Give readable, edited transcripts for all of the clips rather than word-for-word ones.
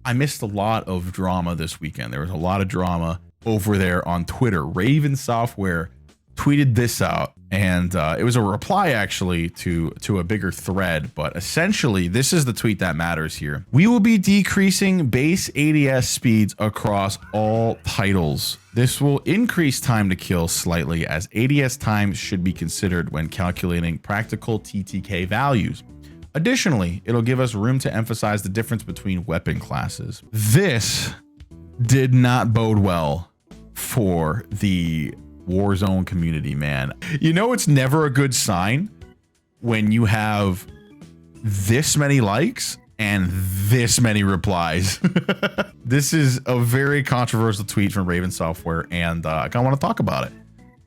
I missed a lot of drama this weekend. There was a lot of drama over there on Twitter. Raven Software tweeted this out, and it was a reply actually to a bigger thread, but essentially this is the tweet that matters here. We will be decreasing base ADS speeds across all titles. This will increase time to kill slightly, as ADS time should be considered when calculating practical TTK values. Additionally, it'll give us room to emphasize the difference between weapon classes. This did not bode well for the Warzone community, man. You know, it's never a good sign when you have this many likes and this many replies. This is a very controversial tweet from Raven Software, and I kind of want to talk about it.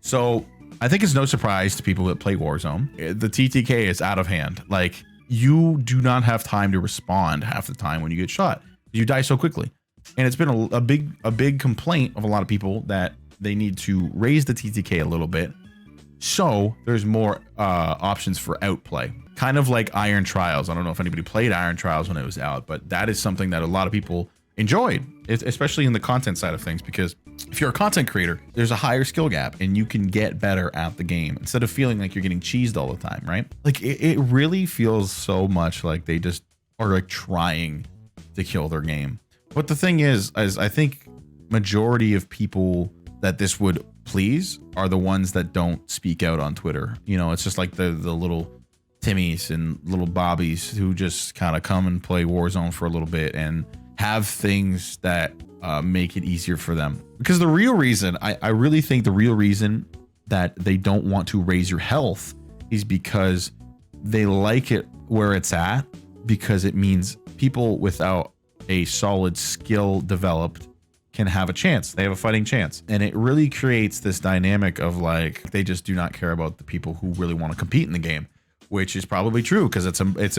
So I think it's no surprise to people that play Warzone. The TTK is out of hand. Like, you do not have time to respond half the time when you get shot. You die so quickly. And it's been a big complaint of a lot of people that they need to raise the TTK a little bit, so there's more options for outplay. Kind of like Iron Trials. I don't know if anybody played Iron Trials when it was out, but that is something that a lot of people enjoyed, especially in the content side of things, because if you're a content creator, there's a higher skill gap and you can get better at the game instead of feeling like you're getting cheesed all the time, right? Like, it really feels so much like they just are like trying to kill their game. But the thing is I think majority of people that this would please are the ones that don't speak out on Twitter. You know, it's just like the little Timmies and little Bobbies who just kind of come and play Warzone for a little bit and have things that make it easier for them. Because the real reason, I really think the real reason that they don't want to raise your health is because they like it where it's at, because it means people without a solid skill developed can have a chance. They have a fighting chance. And it really creates this dynamic of like, they just do not care about the people who really want to compete in the game, which is probably true because it's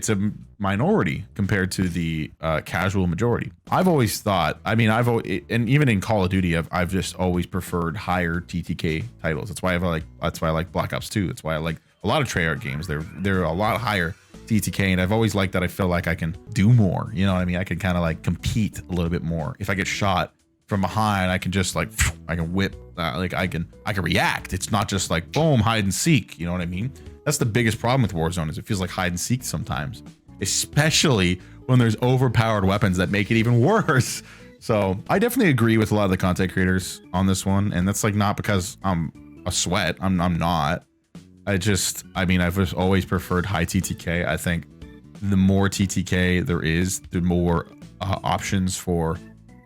a minority compared to the casual majority. I've always thought, I mean, and even in Call of Duty, I've just always preferred higher TTK titles. That's why I like Black Ops 2. That's why I like a lot of Treyarch games. They're a lot higher TTK, and I've always liked that. I feel like I can do more, you know what I mean? I can kind of like compete a little bit more. If I get shot from behind, I can just like, I can whip, like I can react. It's not just like boom, hide and seek, you know what I mean? That's the biggest problem with Warzone, is it feels like hide and seek sometimes, especially when there's overpowered weapons that make it even worse. So I definitely agree with a lot of the content creators on this one, and that's like not because I'm a sweat. I'm not. I mean, I've just always preferred high TTK. I think the more TTK there is, the more options for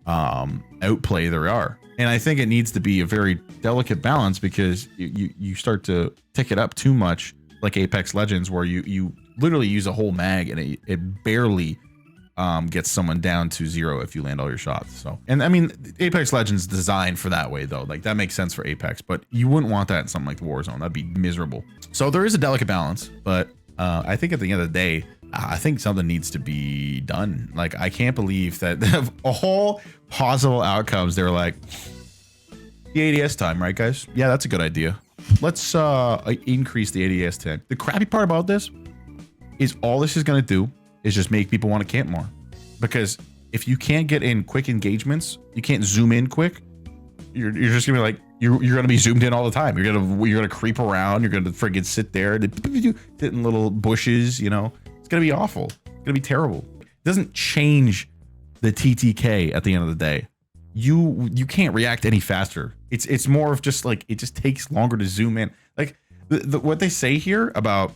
outplay there are. And I think it needs to be a very delicate balance, because you start to tick it up too much, like Apex Legends, where you literally use a whole mag and it barely gets someone down to 0 if you land all your shots. So, and I mean, Apex Legends designed for that way though. Like, that makes sense for Apex, but you wouldn't want that in something like Warzone. That'd be miserable. So there is a delicate balance, but I think at the end of the day, I think something needs to be done. Like, I can't believe that of all possible outcomes, they're like, the ADS time, right guys? Yeah, that's a good idea. Let's increase the ADS time. The crappy part about this is all this is going to do is just make people want to camp more, because if you can't get in quick engagements, you can't zoom in quick, you're just gonna be like, you're gonna be zoomed in all the time. You're gonna creep around, you're gonna friggin' sit there in little bushes, you know. It's gonna be awful. It's gonna be terrible. It doesn't change the TTK at the end of the day. You can't react any faster. It's more of just like, it just takes longer to zoom in. Like what they say here about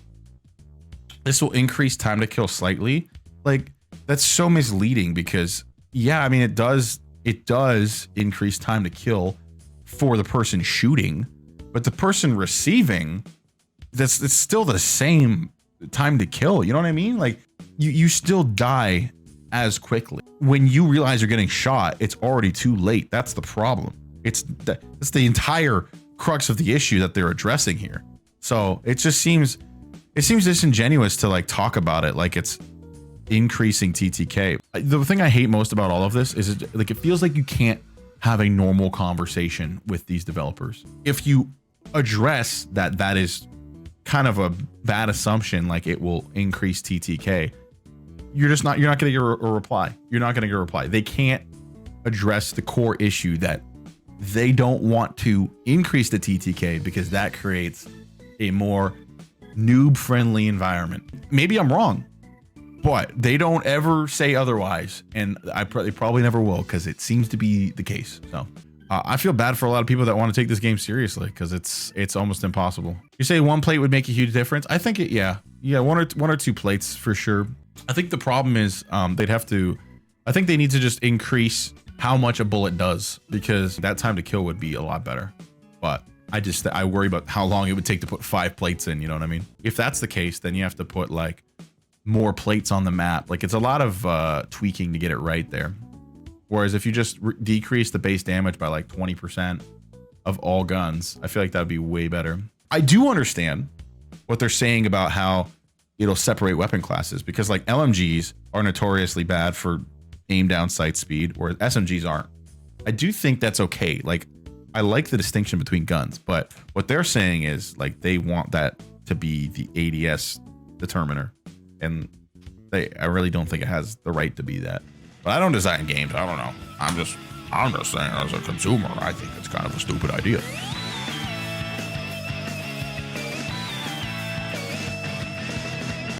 this will increase time to kill slightly, like, that's so misleading, because yeah, I mean, it does increase time to kill for the person shooting, but the person receiving, it's still the same time to kill. You know what I mean? Like, you still die as quickly. When you realize you're getting shot, it's already too late. That's the problem. It's the entire crux of the issue that they're addressing here. So it seems disingenuous to like talk about it like it's increasing TTK. The thing I hate most about all of this is like, it feels like you can't have a normal conversation with these developers. If you address that is kind of a bad assumption, like it will increase TTK, you're not going to get a reply. You're not going to get a reply. They can't address the core issue that they don't want to increase the TTK because that creates a more noob friendly environment. Maybe I'm wrong, but they don't ever say otherwise, and they probably never will, because it seems to be the case. So I feel bad for a lot of people that want to take this game seriously, because it's almost impossible. You say one plate would make a huge difference. I think yeah, one or two plates for sure. I think the problem is I think they need to just increase how much a bullet does, because that time to kill would be a lot better. But I worry about how long it would take to put 5 plates in, you know what I mean? If that's the case, then you have to put like more plates on the map. Like, it's a lot of tweaking to get it right there. Whereas if you just decrease the base damage by like 20% of all guns, I feel like that would be way better. I do understand what they're saying about how it'll separate weapon classes, because like LMGs are notoriously bad for aim down sight speed, whereas SMGs aren't. I do think that's okay. Like, I like the distinction between guns, but what they're saying is like they want that to be the ADS determiner, and I really don't think it has the right to be that. But I don't design games. I don't know. I'm just saying, as a consumer, I think it's kind of a stupid idea.